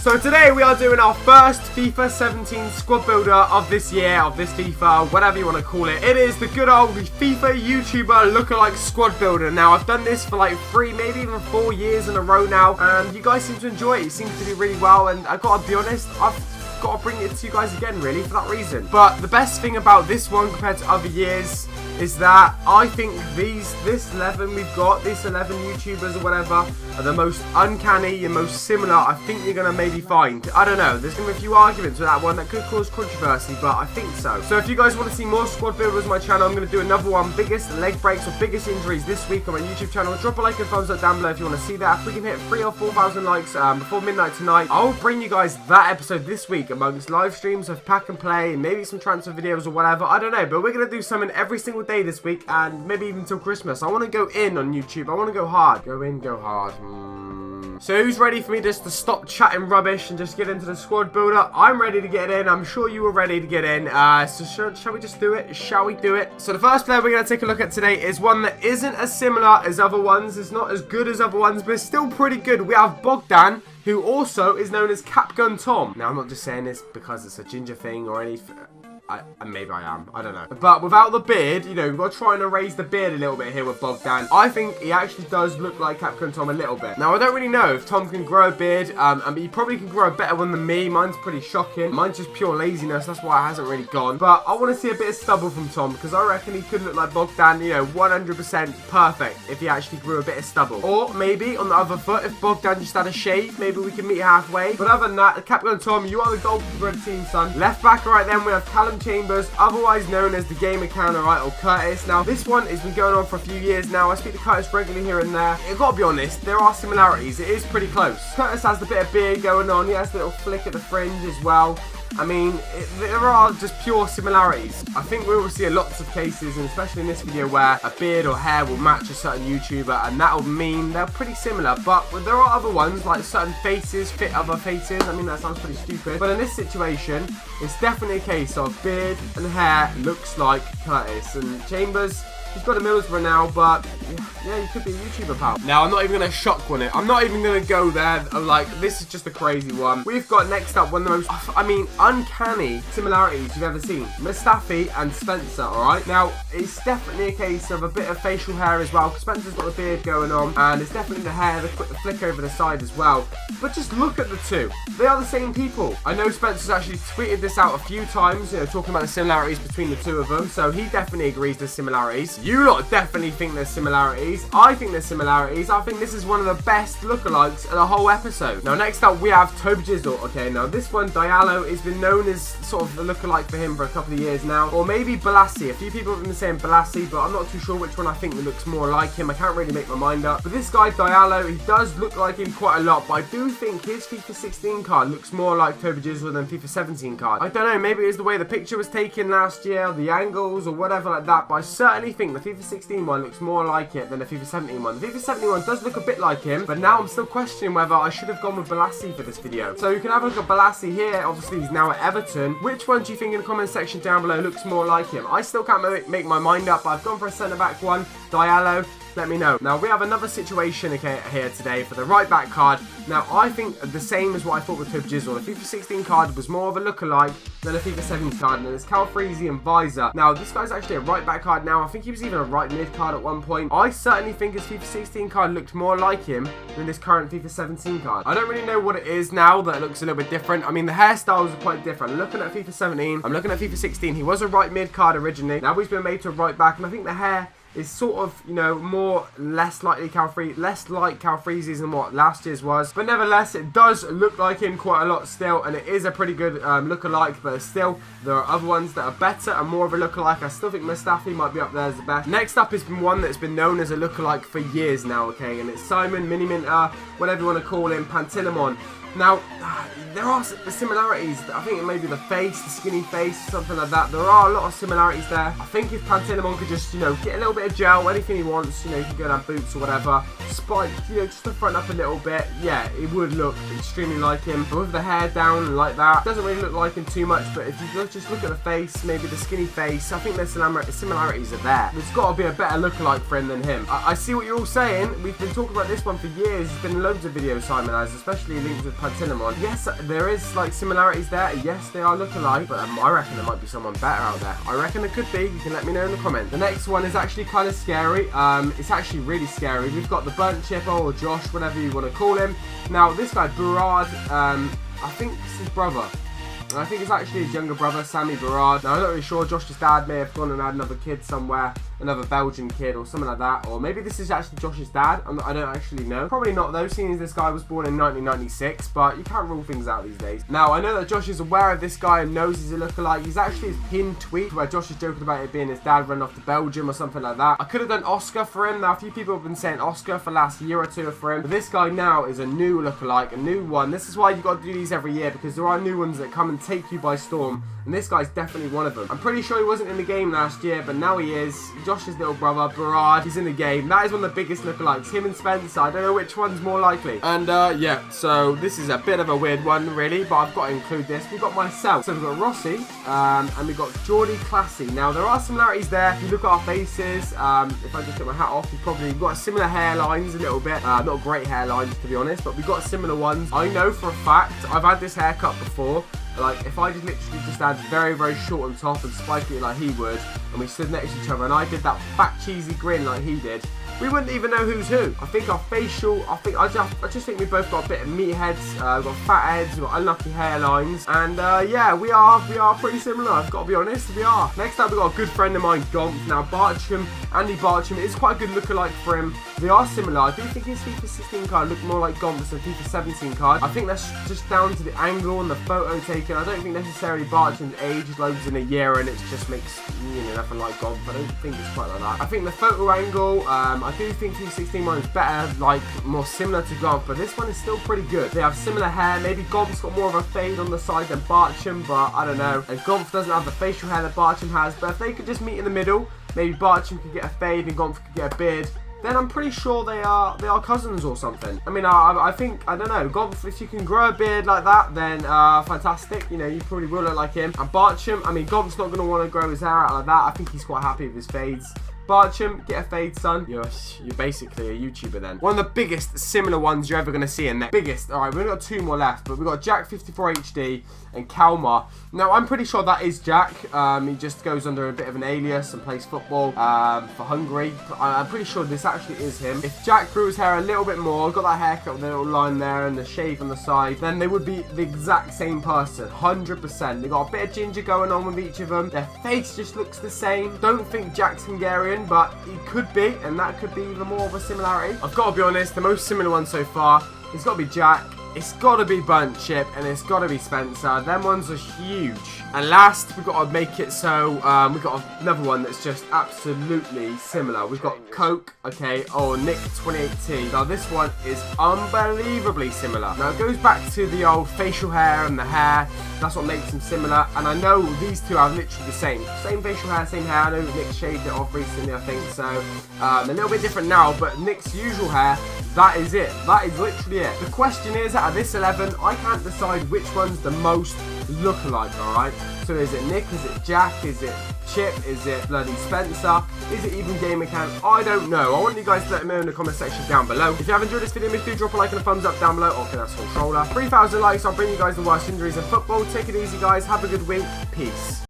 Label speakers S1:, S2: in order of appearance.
S1: So today we are doing our first FIFA 17 squad builder of this year, of this FIFA, whatever you want to call it. It is the good old FIFA YouTuber lookalike squad builder. Now I've done this for like 3, maybe even 4 years in a row now, and you guys seem to enjoy it. It seems to do really well, and I gotta be honest, I've got to bring it to you guys again really for that reason. But the best thing about this one compared to other years is that I think this 11 we've got, this 11 YouTubers or whatever, are the most uncanny and most similar I think you're going to maybe find. I don't know, there's going to be a few arguments with that one that could cause controversy, but I think so. So if you guys want to see more squad builders on my channel, I'm going to do another one, biggest leg breaks or biggest injuries this week on my YouTube channel. Drop a like and thumbs up down below if you want to see that. If we can hit 3,000 or 4,000 likes before midnight tonight, I'll bring you guys that episode this week amongst live streams of pack and play, maybe some transfer videos or whatever. I don't know, but we're going to do something every single day this week, and maybe even till Christmas. I want to go in on YouTube. I want to go hard. Go in, go hard. So who's ready for me just to stop chatting rubbish and just get into the squad builder? I'm ready to get in. I'm sure you were ready to get in. So shall we just do it? Shall we do it? So the first player we're going to take a look at today is one that isn't as similar as other ones. It's not as good as other ones, but it's still pretty good. We have Bogdan, who also is known as Capgun Tom. Now, I'm not just saying this because it's a ginger thing or anything. Maybe I am. I don't know. But without the beard, you know, we've got to try and erase the beard a little bit here with Bogdan. I think he actually does look like Capgun Tom a little bit. Now, I don't really know if Tom can grow a beard. But he probably can grow a better one than me. Mine's pretty shocking. Mine's just pure laziness. That's why it hasn't really gone. But I want to see a bit of stubble from Tom, because I reckon he could look like Bogdan, you know, 100% perfect if he actually grew a bit of stubble. Or maybe on the other foot, if Bogdan just had a shave, maybe we can meet halfway. But other than that, Capgun Tom, you are the goalkeeper of the team, son. Left back right then, we have Callum Chambers, otherwise known as the game account, alright, or Curtis. Now, this one has been going on for a few years now. I speak to Curtis regularly here and there. I've got to be honest, there are similarities. It is pretty close. Curtis has the bit of beard going on. He has the little flick at the fringe as well. I mean, there are just pure similarities. I think we will see lots of cases, and especially in this video, where a beard or hair will match a certain YouTuber, and that will mean they're pretty similar. But there are other ones, like certain faces fit other faces. I mean, that sounds pretty stupid. But in this situation, it's definitely a case of beard and hair looks like Curtis. And Chambers, he's got a Middlesbrough now, but yeah, he could be a YouTuber, pal. Now, I'm not even going to shotgun it. I'm not even going to go there. I'm like, this is just a crazy one. We've got next up one of the most, I mean, uncanny similarities you've ever seen. Mustafi and Spencer, alright? Now, it's definitely a case of a bit of facial hair as well, because Spencer's got the beard going on, and it's definitely the hair, the flick over the side as well. But just look at the two. They are the same people. I know Spencer's actually tweeted this out a few times, you know, talking about the similarities between the two of them, so he definitely agrees there's similarities. You lot definitely think there's similarities. I think there's similarities. I think this is one of the best lookalikes of the whole episode. Now, next up, we have Toby Alderweireld. Okay, now this one, Diallo, has been known as sort of a lookalike for him for a couple of years now. Or maybe Balassi. A few people have been saying Balassi, but I'm not too sure which one I think looks more like him. I can't really make my mind up. But this guy, Diallo, he does look like him quite a lot, but I do think his FIFA 16 card looks more like Toby Alderweireld than FIFA 17 card. I don't know, maybe it's the way the picture was taken last year, the angles, or whatever like that, but I certainly think the FIFA 16 one looks more like it than the FIFA 17 one. The FIFA 17 one does look a bit like him, but now I'm still questioning whether I should have gone with Balassi for this video. So you can have a look at Balassi here. Obviously, he's now at Everton. Which one do you think in the comment section down below looks more like him? I still can't make my mind up, but I've gone for a centre-back one, Diallo. Let me know. Now, we have another situation here today for the right back card. Now, I think the same as what I thought with Toby Alderweireld. The FIFA 16 card was more of a lookalike than a FIFA 17 card, and it's Calfreezy and Visor. Now, this guy's actually a right back card now. I think he was even a right mid card at one point. I certainly think his FIFA 16 card looked more like him than this current FIFA 17 card. I don't really know what it is now that it looks a little bit different. I mean, the hairstyles are quite different. I'm looking at FIFA 17. I'm looking at FIFA 16. He was a right mid card originally. Now he's been made to a right back, and I think the hair is sort of, you know, less like Calfreezy's than what last year's was. But nevertheless, it does look like him quite a lot still, and it is a pretty good lookalike, but still, there are other ones that are better and more of a lookalike. I still think Mustafi might be up there as the best. Next up has been one that's been known as a lookalike for years now, okay, and it's Simon, Mini Minter, whatever you want to call him, Pantilimon. Now, there are similarities. I think it may be the face, the skinny face, something like that. There are a lot of similarities there. I think if Pantilimon could just, you know, get a little bit of gel, anything he wants, you know, he can go down boots or whatever, spike, you know, just the front up a little bit, yeah, it would look extremely like him. But with the hair down like that, it doesn't really look like him too much, but if you just look at the face, maybe the skinny face, I think there's similarities are there. There's got to be a better lookalike for him than him. I see what you're all saying. We've been talking about this one for years. There's been loads of videos Simon has, especially linked with Pantilimon. Yes, there is like similarities there. Yes, they are lookalike, but I reckon there might be someone better out there. I reckon it could be. You can let me know in the comments. The next one is actually kind of scary. It's actually really scary. We've got the Burnt Chipper or Josh, whatever you want to call him. Now, this guy, Burt, I think it's his brother. I think it's actually his younger brother, Sammy Barrard. Now, I'm not really sure. Josh's dad may have gone and had another kid somewhere, another Belgian kid or something like that. Or maybe this is actually Josh's dad. I don't actually know. Probably not, though, seeing as this guy was born in 1996. But you can't rule things out these days. Now, I know that Josh is aware of this guy and knows he's a lookalike. He's actually his pinned tweet where Josh is joking about it being his dad running off to Belgium or something like that. I could have done Oscar for him. Now, a few people have been saying Oscar for the last year or two for him. But this guy now is a new lookalike, a new one. This is why you got to do these every year, because there are new ones that come and take you by storm. And this guy's definitely one of them. I'm pretty sure he wasn't in the game last year, but now he is. Josh's little brother, Barrard, he's in the game. That is one of the biggest lookalikes. Him and Spencer. I don't know which one's more likely. And yeah, so this is a bit of a weird one, really, but I've got to include this. We've got myself. So we've got Rossi, and we've got Jordy, Clasie. Now, there are similarities there. If you look at our faces, if I just get my hat off, we've got similar hairlines a little bit. Not great hairlines, to be honest, but we've got similar ones. I know for a fact, I've had this haircut before. Like, if I just literally just had very, very short on top and spiked it like he would, and we stood next to each other, and I did that fat, cheesy grin like he did, we wouldn't even know who's who. I think our facial, I just think we both got a bit of meat heads, we've got fat heads, we've got unlucky hairlines, and yeah, we are pretty similar, I've got to be honest, we are. Next up, we've got a good friend of mine, Gonk. Now, Andy Bartum is quite a good lookalike for him. They are similar. I do think his FIFA 16 card looked more like Gonk's than FIFA 17 card. I think that's just down to the angle and the photo taken. I don't think necessarily Bartum's aged loads in a year and it just makes, you know, nothing like Gonk. I don't think it's quite like that. I think the photo angle, I do think FIFA 16 one is better, like more similar to Gonk, but this one is still pretty good. They have similar hair. Maybe Gonk's got more of a fade on the side than Bartum, but I don't know. And Gonk doesn't have the facial hair that Bartum has, but if they could just meet in the middle, maybe Bartum could get a fade and Gonk could get a beard, then I'm pretty sure they are cousins or something. I mean, I think, I don't know, Gonk, if you can grow a beard like that, then fantastic. You know, you probably will look like him. And Bartum, I mean, Gonk's not going to want to grow his hair out like that. I think he's quite happy with his fades. Bartum, get a fade, son. You're basically a YouTuber then. One of the biggest similar ones you're ever going to see in there. Biggest. Alright, we've got two more left, but we've got Jack 54HD and Callum. Now, I'm pretty sure that is Jack. He just goes under a bit of an alias and plays football for Hungary. I'm pretty sure this actually is him. If Jack grew his hair a little bit more, got that haircut with the little line there and the shave on the side, then they would be the exact same person, 100%. They got a bit of ginger going on with each of them. Their face just looks the same. Don't think Jack's Hungarian, but he could be, and that could be even more of a similarity. I've got to be honest, the most similar one so far, it's got to be Jack, it's got to be Burnt Chip, and it's got to be Spencer. Them ones are huge. And last, we've got to make it so, we've got another one that's just absolutely similar. We've got Coke, okay, or Nick 2018. Now, this one is unbelievably similar. Now, it goes back to the old facial hair and the hair. That's what makes them similar. And I know these two are literally the same. Same facial hair, same hair. I know Nick shaved it off recently, I think. So, a little bit different now, but Nick's usual hair, that is it. That is literally it. The question is, out of this 11, I can't decide which one's the most lookalike, alright? So is it Nick, is it Jack, is it Chip, is it bloody Spencer, is it even Game Account? I don't know. I want you guys to let me know in the comment section down below. If you have enjoyed this video, make sure you drop a like and a thumbs up down below. Okay, that's controller. 3,000 likes, I'll bring you guys the worst injuries in football. Take it easy, guys. Have a good week. Peace.